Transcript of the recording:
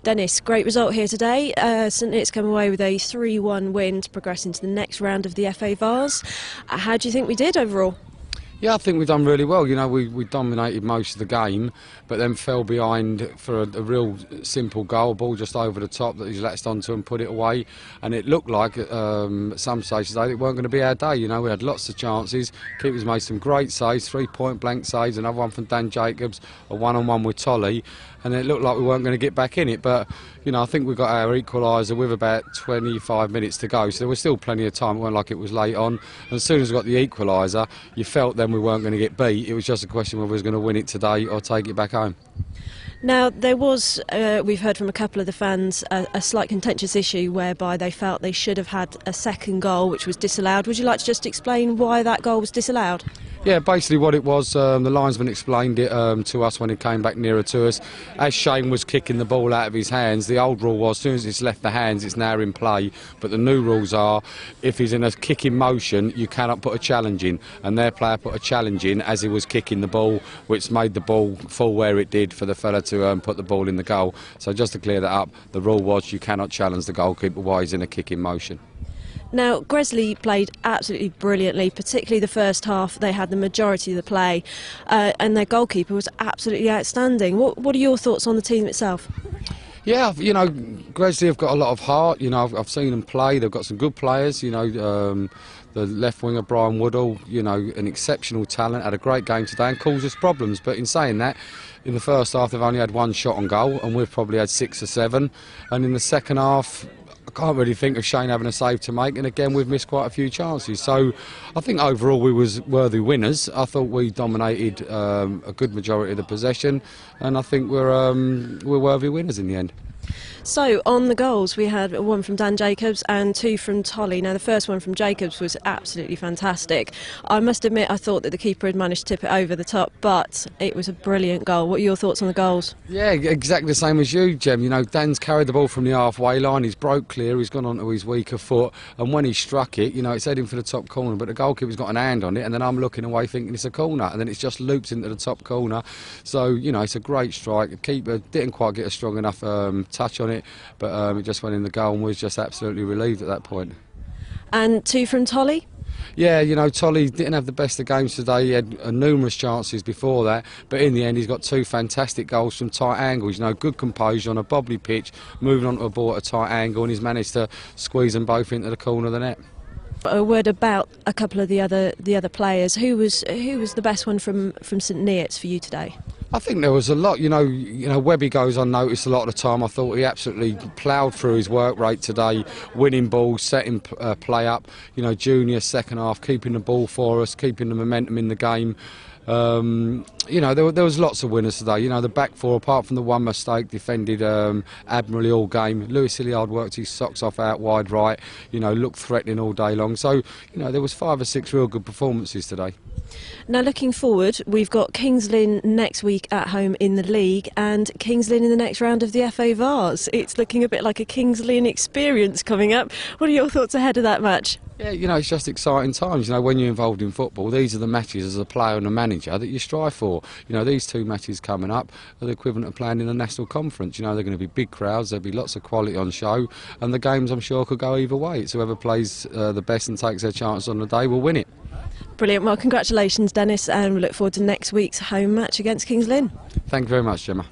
Dennis, great result here today. St Neots come away with a 3-1 win to progress into the next round of the FA Vase. How do you think we did overall? Yeah, I think we've done really well. You know, we dominated most of the game, but then fell behind for a real simple goal, ball just over the top that he's latched onto and put it away. And it looked like at some stage today it weren't going to be our day. You know, we had lots of chances. Keepers made some great saves, 3-point blank saves, another one from Dan Jacobs, a one-on-one with Ollie. And it looked like we weren't going to get back in it, but you know, I think we got our equaliser with about 25 minutes to go, so there was still plenty of time. It wasn't like it was late on. And as soon as we got the equaliser, you felt then we weren't going to get beat. It was just a question whether we was going to win it today or take it back home. Now, there was, we've heard from a couple of the fans, a slight contentious issue whereby they felt they should have had a second goal, which was disallowed. Would you like to just explain why that goal was disallowed? Yeah, basically what it was, the linesman explained it to us when he came back nearer to us. As Shane was kicking the ball out of his hands, the old rule was as soon as it's left the hands, it's now in play. But the new rules are, if he's in a kicking motion, you cannot put a challenge in. And their player put a challenge in as he was kicking the ball, which made the ball fall where it did for the fella to put the ball in the goal. So just to clear that up, the rule was you cannot challenge the goalkeeper while he's in a kicking motion. Now, Gresley played absolutely brilliantly, particularly the first half. They had the majority of the play, and their goalkeeper was absolutely outstanding. What are your thoughts on the team itself? Yeah, you know, Gresley have got a lot of heart. You know, I've seen them play. They've got some good players. You know, the left winger Brian Woodall, you know, an exceptional talent. Had a great game today and caused us problems. But in saying that, in the first half they've only had one shot on goal, and we've probably had 6 or 7. And in the second half, I can't really think of Shane having a save to make, and again we've missed quite a few chances. So I think overall we was worthy winners. I thought we dominated a good majority of the possession, and I think we're worthy winners in the end. So on the goals, we had one from Dan Jacobs and 2 from Ollie. Now the first one from Jacobs was absolutely fantastic. I must admit I thought that the keeper had managed to tip it over the top, but it was a brilliant goal. What are your thoughts on the goals? Yeah, exactly the same as you, Jem. You know, Dan's carried the ball from the halfway line, he's broke clear, he's gone onto his weaker foot, and when he struck it, you know, it's heading for the top corner, but the goalkeeper's got an hand on it, and then I'm looking away thinking it's a corner, and then it's just loops into the top corner. So, you know, it's a great strike. The keeper didn't quite get a strong enough touch on it, but it just went in the goal, and was just absolutely relieved at that point. And 2 from Ollie? Yeah, you know, Ollie didn't have the best of games today. He had numerous chances before that, but in the end he's got 2 fantastic goals from tight angles. You know, good composure on a bobbly pitch, moving onto a ball at a tight angle, and he's managed to squeeze them both into the corner of the net. A word about a couple of the other players. Who was the best one from St Neots for you today? I think there was a lot. You know, Webby goes unnoticed a lot of the time. I thought he absolutely ploughed through his work rate today, winning balls, setting play up. You know, Junior second half, keeping the ball for us, keeping the momentum in the game. You know, there was lots of winners today. You know, the back four, apart from the one mistake, defended admirably all game. Lewis Hilliard worked his socks off out wide right. You know, looked threatening all day long. So, you know, there was 5 or 6 real good performances today. Now, looking forward, we've got Kings Lynn next week at home in the league, and Kings Lynn in the next round of the FA Vase. It's looking a bit like a Kings Lynn experience coming up. What are your thoughts ahead of that match? Yeah, you know, it's just exciting times. You know, when you're involved in football, these are the matches as a player and a manager that you strive for. You know, these 2 matches coming up are the equivalent of playing in a national conference. You know, they're going to be big crowds, there'll be lots of quality on show, and the games, I'm sure, could go either way. It's whoever plays the best and takes their chance on the day will win it. Brilliant. Well, congratulations, Dennis, and we look forward to next week's home match against Kings Lynn. Thank you very much, Gemma.